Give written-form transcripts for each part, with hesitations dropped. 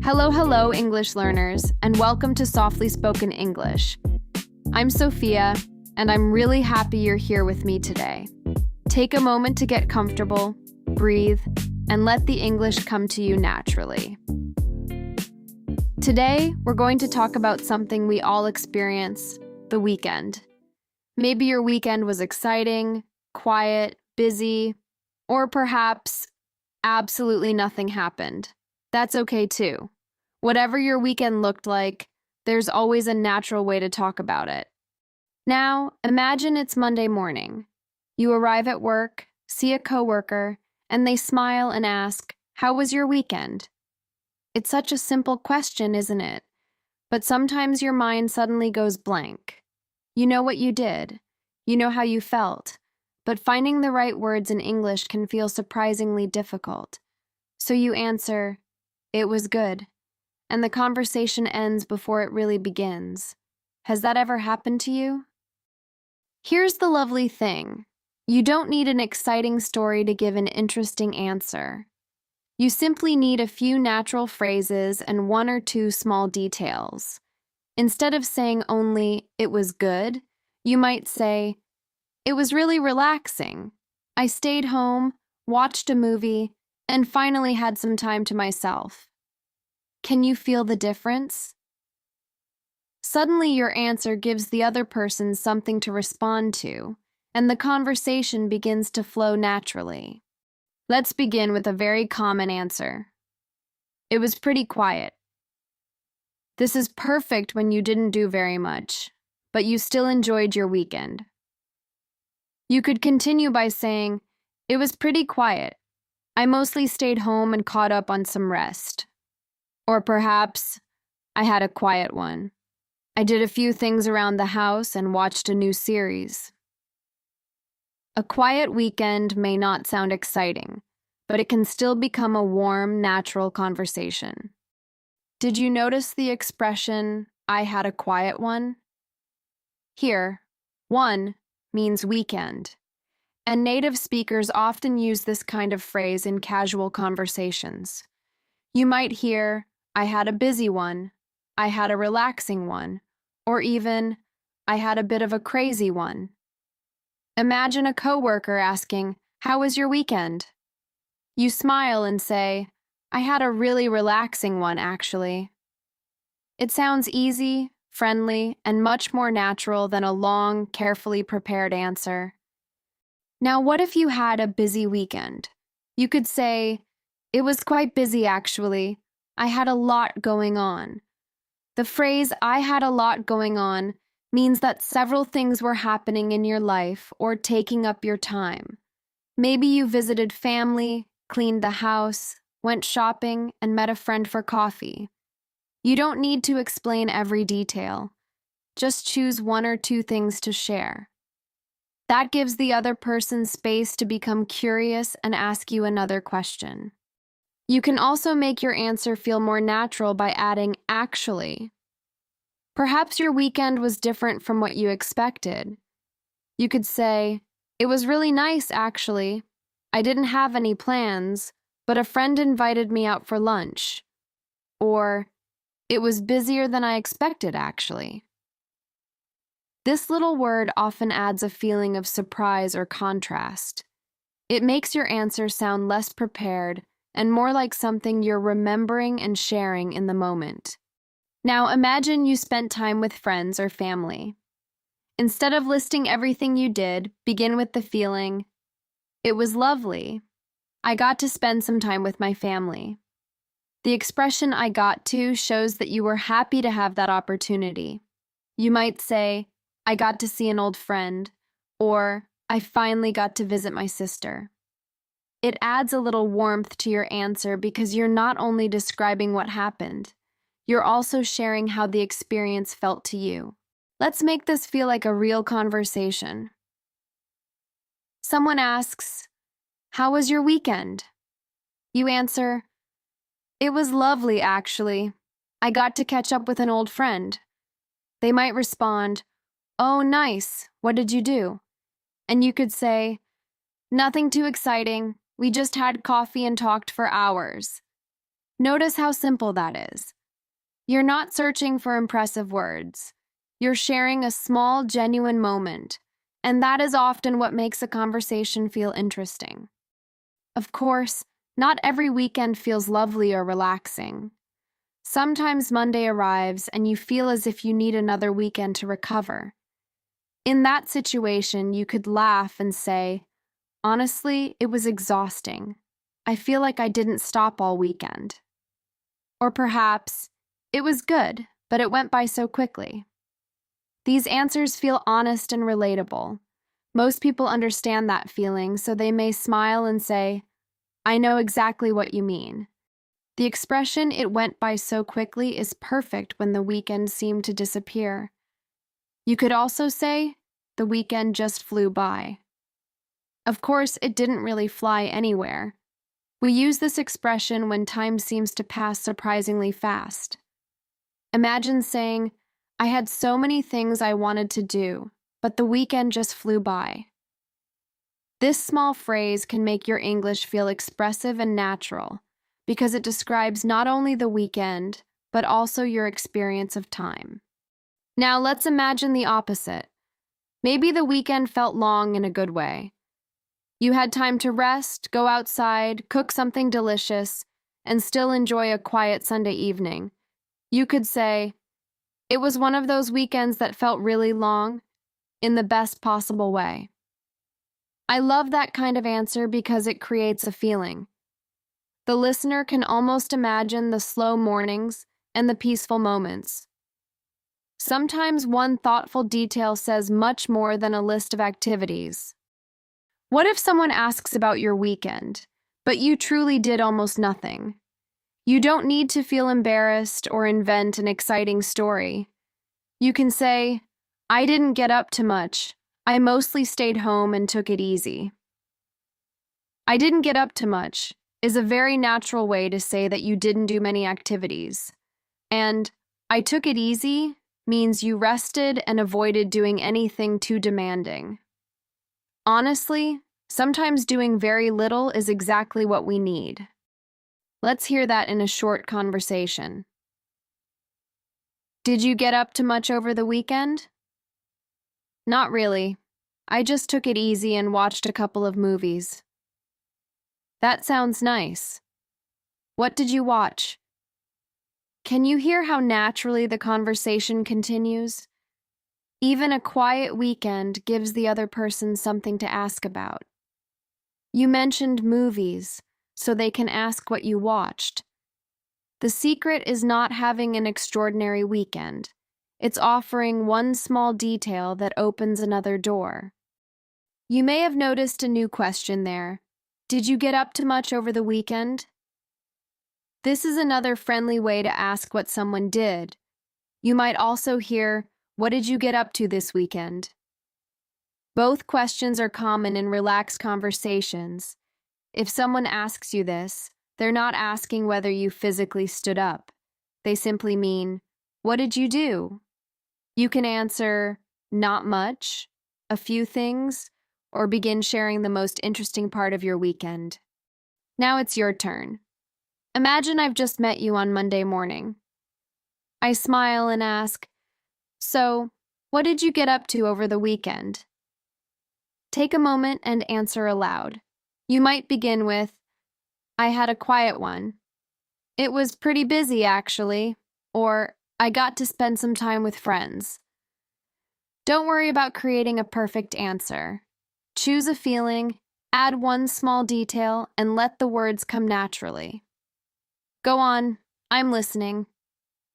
Hello, hello, English learners, and welcome to Softly Spoken English. I'm Sophia, and I'm really happy you're here with me today. Take a moment to get comfortable, breathe, and let the English come to you naturally. Today, we're going to talk about something we all experience, the weekend. Maybe your weekend was exciting, quiet, busy, or perhaps absolutely nothing happened. That's okay too. Whatever your weekend looked like, there's always a natural way to talk about it. Now, imagine it's Monday morning. You arrive at work, see a coworker, and they smile and ask, "How was your weekend?" It's such a simple question, isn't it? But sometimes your mind suddenly goes blank. You know what you did. You know how you felt. But finding the right words in English can feel surprisingly difficult. So you answer, "It was good," and the conversation ends before it really begins. Has that ever happened to you? Here's the lovely thing. You don't need an exciting story to give an interesting answer. You simply need a few natural phrases and one or two small details. Instead of saying only, "It was good," you might say, "It was really relaxing. I stayed home, watched a movie, and finally had some time to myself." Can you feel the difference? Suddenly your answer gives the other person something to respond to, and the conversation begins to flow naturally. Let's begin with a very common answer. It was pretty quiet. This is perfect when you didn't do very much, but you still enjoyed your weekend. You could continue by saying, "It was pretty quiet. I mostly stayed home and caught up on some rest." Or perhaps, "I had a quiet one. I did a few things around the house and watched a new series." A quiet weekend may not sound exciting, but it can still become a warm, natural conversation. Did you notice the expression, "I had a quiet one"? Here, one means weekend, and native speakers often use this kind of phrase in casual conversations. You might hear, "I had a busy one," "I had a relaxing one," or even, "I had a bit of a crazy one." Imagine a coworker asking, "How was your weekend?" You smile and say, "I had a really relaxing one, actually." It sounds easy, friendly, and much more natural than a long, carefully prepared answer. Now, what if you had a busy weekend? You could say, "It was quite busy, actually. I had a lot going on." The phrase, "I had a lot going on," means that several things were happening in your life or taking up your time. Maybe you visited family, cleaned the house, went shopping, and met a friend for coffee. You don't need to explain every detail. Just choose one or two things to share. That gives the other person space to become curious and ask you another question. You can also make your answer feel more natural by adding "actually." Perhaps your weekend was different from what you expected. You could say, "It was really nice, actually. I didn't have any plans, but a friend invited me out for lunch." Or, "It was busier than I expected, actually." This little word often adds a feeling of surprise or contrast. It makes your answer sound less prepared and more like something you're remembering and sharing in the moment. Now imagine you spent time with friends or family. Instead of listing everything you did, begin with the feeling, "It was lovely. I got to spend some time with my family." The expression "I got to" shows that you were happy to have that opportunity. You might say, "I got to see an old friend," or "I finally got to visit my sister." It adds a little warmth to your answer because you're not only describing what happened, you're also sharing how the experience felt to you. Let's make this feel like a real conversation. Someone asks, "How was your weekend?" You answer, "It was lovely, actually. I got to catch up with an old friend." They might respond, "Oh, nice. What did you do?" And you could say, "Nothing too exciting. We just had coffee and talked for hours." Notice how simple that is. You're not searching for impressive words. You're sharing a small, genuine moment, and that is often what makes a conversation feel interesting. Of course, not every weekend feels lovely or relaxing. Sometimes Monday arrives and you feel as if you need another weekend to recover. In that situation, you could laugh and say, "Honestly, it was exhausting. I feel like I didn't stop all weekend." Or perhaps, "It was good, but it went by so quickly." These answers feel honest and relatable. Most people understand that feeling, so they may smile and say, "I know exactly what you mean." The expression "it went by so quickly" is perfect when the weekend seemed to disappear. You could also say, "The weekend just flew by." Of course, it didn't really fly anywhere. We use this expression when time seems to pass surprisingly fast. Imagine saying, "I had so many things I wanted to do, but the weekend just flew by." This small phrase can make your English feel expressive and natural because it describes not only the weekend, but also your experience of time. Now let's imagine the opposite. Maybe the weekend felt long in a good way. You had time to rest, go outside, cook something delicious, and still enjoy a quiet Sunday evening. You could say, "It was one of those weekends that felt really long, in the best possible way." I love that kind of answer because it creates a feeling. The listener can almost imagine the slow mornings and the peaceful moments. Sometimes one thoughtful detail says much more than a list of activities. What if someone asks about your weekend, but you truly did almost nothing? You don't need to feel embarrassed or invent an exciting story. You can say, "I didn't get up to much. I mostly stayed home and took it easy." "I didn't get up to much" is a very natural way to say that you didn't do many activities. And "I took it easy" means you rested and avoided doing anything too demanding. Honestly, sometimes doing very little is exactly what we need. Let's hear that in a short conversation. "Did you get up to much over the weekend?" "Not really. I just took it easy and watched a couple of movies." "That sounds nice. What did you watch?" Can you hear how naturally the conversation continues? Even a quiet weekend gives the other person something to ask about. You mentioned movies, so they can ask what you watched. The secret is not having an extraordinary weekend. It's offering one small detail that opens another door. You may have noticed a new question there. Did you get up to much over the weekend? This is another friendly way to ask what someone did. You might also hear, "What did you get up to this weekend?" Both questions are common in relaxed conversations. If someone asks you this, they're not asking whether you physically stood up. They simply mean, "What did you do?" You can answer, "Not much," "A few things," or begin sharing the most interesting part of your weekend. Now it's your turn. Imagine I've just met you on Monday morning. I smile and ask, "So, what did you get up to over the weekend?" Take a moment and answer aloud. You might begin with, "I had a quiet one. It was pretty busy, actually," or "I got to spend some time with friends." Don't worry about creating a perfect answer. Choose a feeling, add one small detail, and let the words come naturally. Go on, I'm listening.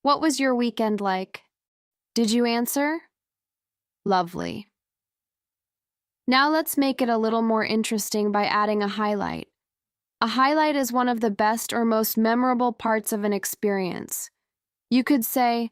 What was your weekend like? Did you answer? Lovely. Now let's make it a little more interesting by adding a highlight. A highlight is one of the best or most memorable parts of an experience. You could say,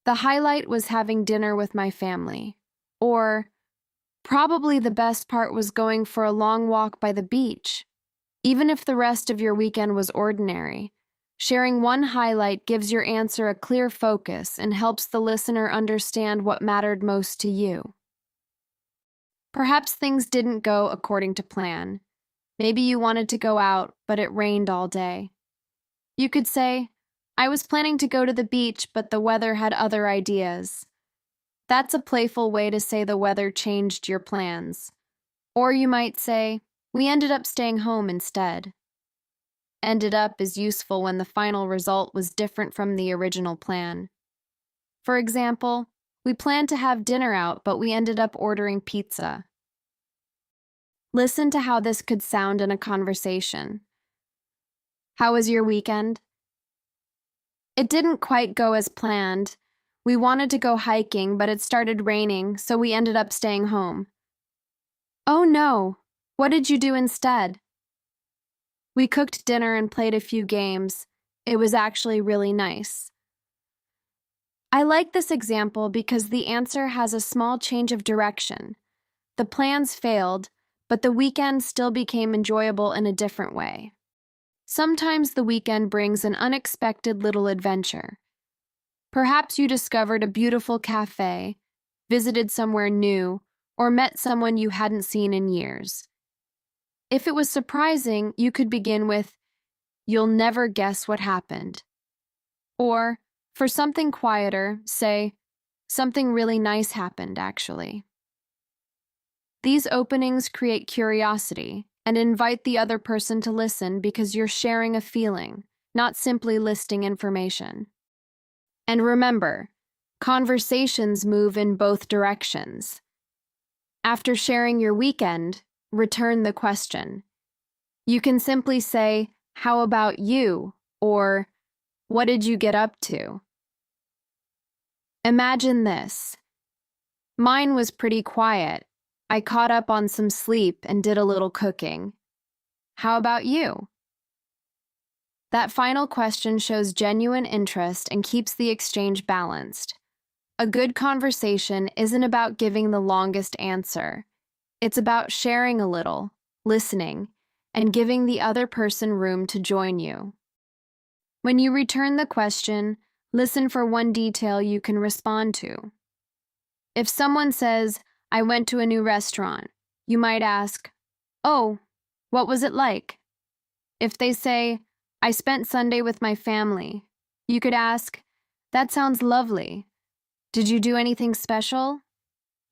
"The highlight was having dinner with my family," or "Probably the best part was going for a long walk by the beach." Even if the rest of your weekend was ordinary, sharing one highlight gives your answer a clear focus and helps the listener understand what mattered most to you. Perhaps things didn't go according to plan. Maybe you wanted to go out, but it rained all day. You could say, I was planning to go to the beach, but the weather had other ideas. That's a playful way to say the weather changed your plans. Or you might say, we ended up staying home instead. Ended up is useful when the final result was different from the original plan. For example, we planned to have dinner out, but we ended up ordering pizza. Listen to how this could sound in a conversation. How was your weekend? It didn't quite go as planned. We wanted to go hiking, but it started raining, so we ended up staying home. Oh no! What did you do instead? We cooked dinner and played a few games. It was actually really nice. I like this example because the answer has a small change of direction. The plans failed, but the weekend still became enjoyable in a different way. Sometimes the weekend brings an unexpected little adventure. Perhaps you discovered a beautiful cafe, visited somewhere new, or met someone you hadn't seen in years. If it was surprising, you could begin with, "You'll never guess what happened." Or, for something quieter, say, "Something really nice happened, actually." These openings create curiosity and invite the other person to listen because you're sharing a feeling, not simply listing information. And remember, conversations move in both directions. After sharing your weekend, return the question. You can simply say, "How about you?" or "What did you get up to?" Imagine this. Mine was pretty quiet. I caught up on some sleep and did a little cooking. How about you? That final question shows genuine interest and keeps the exchange balanced. A good conversation isn't about giving the longest answer. It's about sharing a little, listening, and giving the other person room to join you. When you return the question, listen for one detail you can respond to. If someone says, "I went to a new restaurant," you might ask, "Oh, what was it like?" If they say, "I spent Sunday with my family," you could ask, "That sounds lovely. Did you do anything special?"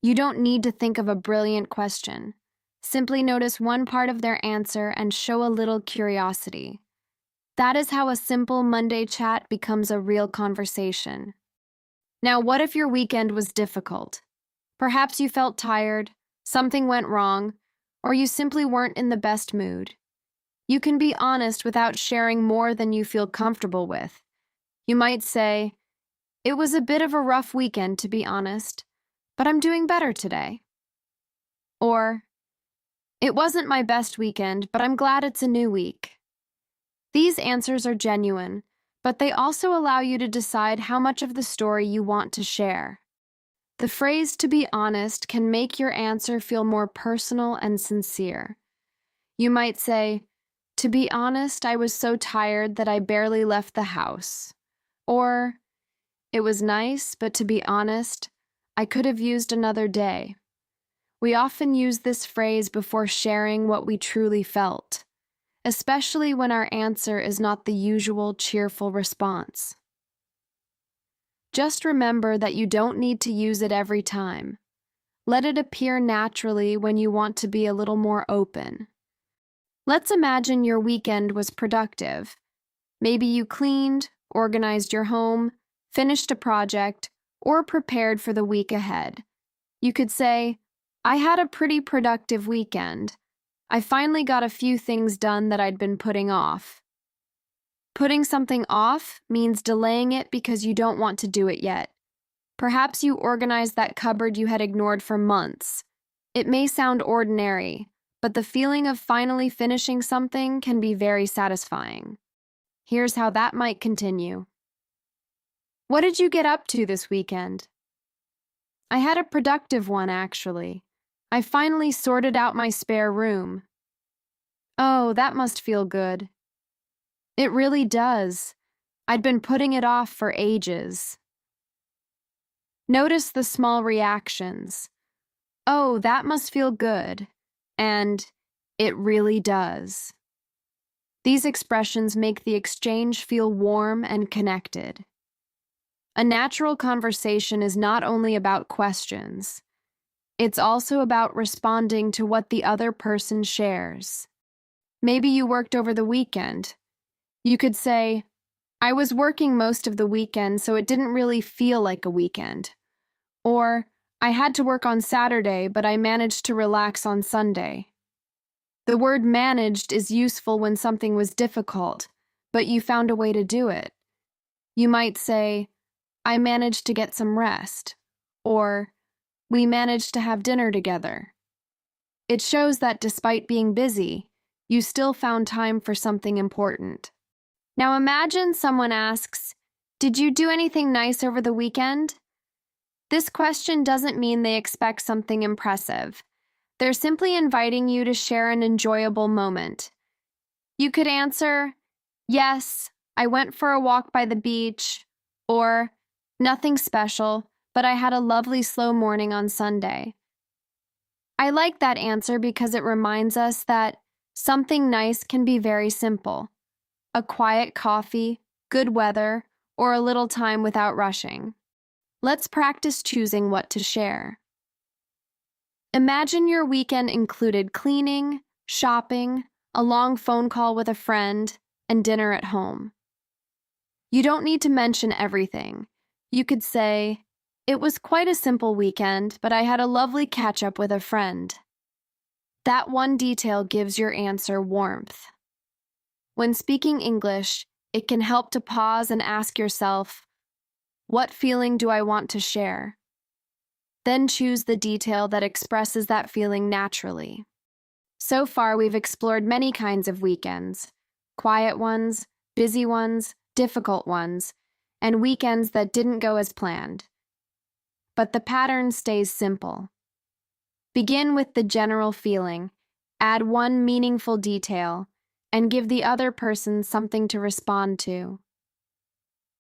You don't need to think of a brilliant question. Simply notice one part of their answer and show a little curiosity. That is how a simple Monday chat becomes a real conversation. Now, what if your weekend was difficult? Perhaps you felt tired, something went wrong, or you simply weren't in the best mood. You can be honest without sharing more than you feel comfortable with. You might say, "It was a bit of a rough weekend, to be honest, but I'm doing better today." Or, "It wasn't my best weekend, but I'm glad it's a new week." These answers are genuine, but they also allow you to decide how much of the story you want to share. The phrase "to be honest" can make your answer feel more personal and sincere. You might say, "To be honest, I was so tired that I barely left the house." Or, "It was nice, but to be honest, I could have used another day." We often use this phrase before sharing what we truly felt, especially when our answer is not the usual cheerful response. Just remember that you don't need to use it every time. Let it appear naturally when you want to be a little more open. Let's imagine your weekend was productive. Maybe you cleaned, organized your home, finished a project, or prepared for the week ahead. You could say, "I had a pretty productive weekend. I finally got a few things done that I'd been putting off." Putting something off means delaying it because you don't want to do it yet. Perhaps you organized that cupboard you had ignored for months. It may sound ordinary, but the feeling of finally finishing something can be very satisfying. Here's how that might continue. What did you get up to this weekend? I had a productive one, actually. I finally sorted out my spare room. Oh, that must feel good. It really does. I'd been putting it off for ages. Notice the small reactions. Oh, that must feel good. And it really does. These expressions make the exchange feel warm and connected. A natural conversation is not only about questions, it's also about responding to what the other person shares. Maybe you worked over the weekend. You could say, I was working most of the weekend, so it didn't really feel like a weekend. Or, I had to work on Saturday, but I managed to relax on Sunday. The word managed is useful when something was difficult, but you found a way to do it. You might say, I managed to get some rest, or we managed to have dinner together. It shows that despite being busy, you still found time for something important. Now imagine someone asks, did you do anything nice over the weekend? This question doesn't mean they expect something impressive. They're simply inviting you to share an enjoyable moment. You could answer, yes, I went for a walk by the beach, or nothing special, but I had a lovely slow morning on Sunday. I like that answer because it reminds us that something nice can be very simple. A quiet coffee, good weather, or a little time without rushing. Let's practice choosing what to share. Imagine your weekend included cleaning, shopping, a long phone call with a friend, and dinner at home. You don't need to mention everything. You could say, it was quite a simple weekend, but I had a lovely catch-up with a friend. That one detail gives your answer warmth. When speaking English, it can help to pause and ask yourself, what feeling do I want to share? Then choose the detail that expresses that feeling naturally. So far, we've explored many kinds of weekends: quiet ones, busy ones, difficult ones, and weekends that didn't go as planned. But the pattern stays simple. Begin with the general feeling, add one meaningful detail, and give the other person something to respond to.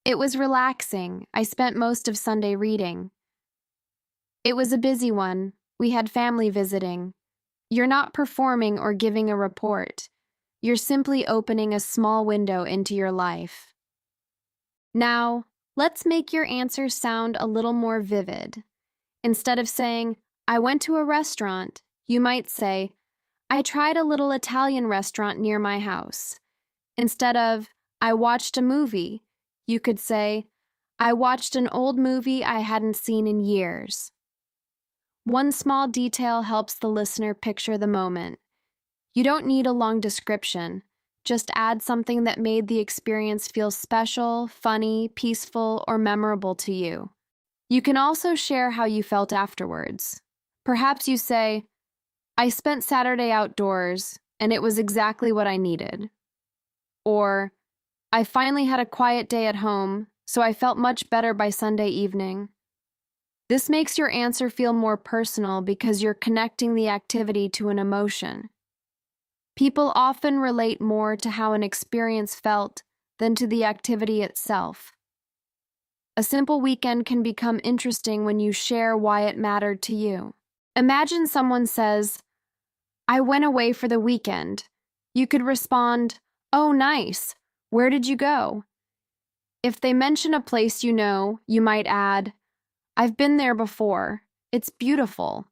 It was relaxing. I spent most of Sunday reading. It was a busy one. We had family visiting. You're not performing or giving a report. You're simply opening a small window into your life. Now, let's make your answer sound a little more vivid. Instead of saying, I went to a restaurant, you might say, I tried a little Italian restaurant near my house. Instead of, I watched a movie, you could say, I watched an old movie I hadn't seen in years. One small detail helps the listener picture the moment. You don't need a long description. Just add something that made the experience feel special, funny, peaceful, or memorable to you. You can also share how you felt afterwards. Perhaps you say, I spent Saturday outdoors, and it was exactly what I needed. Or, I finally had a quiet day at home, so I felt much better by Sunday evening. This makes your answer feel more personal because you're connecting the activity to an emotion. People often relate more to how an experience felt than to the activity itself. A simple weekend can become interesting when you share why it mattered to you. Imagine someone says, I went away for the weekend. You could respond, oh, nice. Where did you go? If they mention a place you know, you might add, I've been there before. It's beautiful.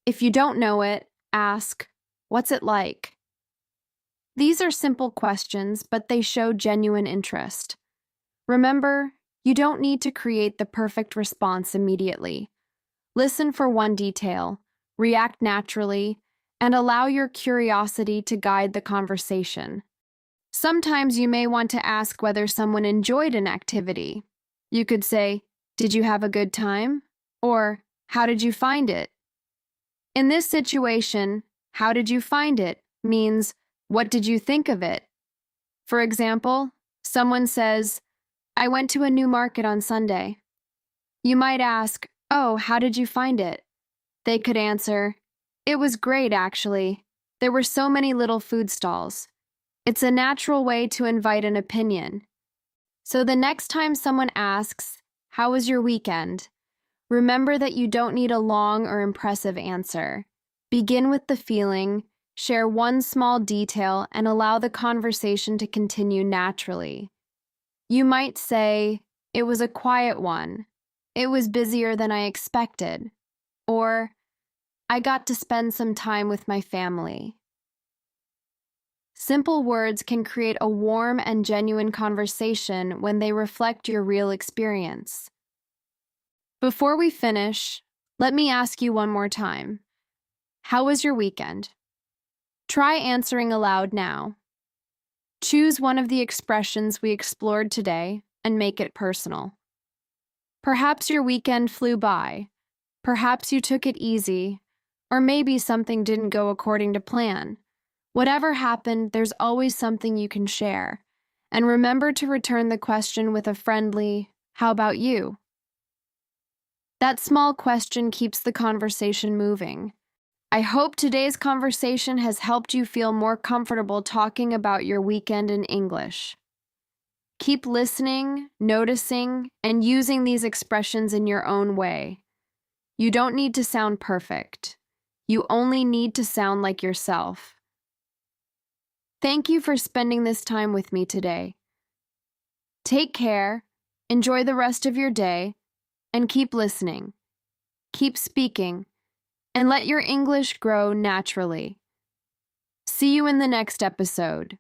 If you don't know it, ask, what's it like? These are simple questions, but they show genuine interest. Remember, you don't need to create the perfect response immediately. Listen for one detail, react naturally, and allow your curiosity to guide the conversation. Sometimes you may want to ask whether someone enjoyed an activity. You could say, did you have a good time? Or, how did you find it? In this situation, how did you find it means, what did you think of it? For example, someone says, I went to a new market on Sunday. You might ask, oh, how did you find it? They could answer, it was great, actually. There were so many little food stalls. It's a natural way to invite an opinion. So the next time someone asks, how was your weekend? Remember that you don't need a long or impressive answer. Begin with the feeling, Share one small detail and allow the conversation to continue naturally. You might say, "It was a quiet one. It was busier than I expected." Or, "I got to spend some time with my family." Simple words can create a warm and genuine conversation when they reflect your real experience. Before we finish, let me ask you one more time. How was your weekend? Try answering aloud now. Choose one of the expressions we explored today and make it personal. Perhaps your weekend flew by. Perhaps you took it easy. Or maybe something didn't go according to plan. Whatever happened, there's always something you can share. And remember to return the question with a friendly, "How about you?" That small question keeps the conversation moving. I hope today's conversation has helped you feel more comfortable talking about your weekend in English. Keep listening, noticing, and using these expressions in your own way. You don't need to sound perfect. You only need to sound like yourself. Thank you for spending this time with me today. Take care, enjoy the rest of your day, and keep listening. Keep speaking, and let your English grow naturally. See you in the next episode.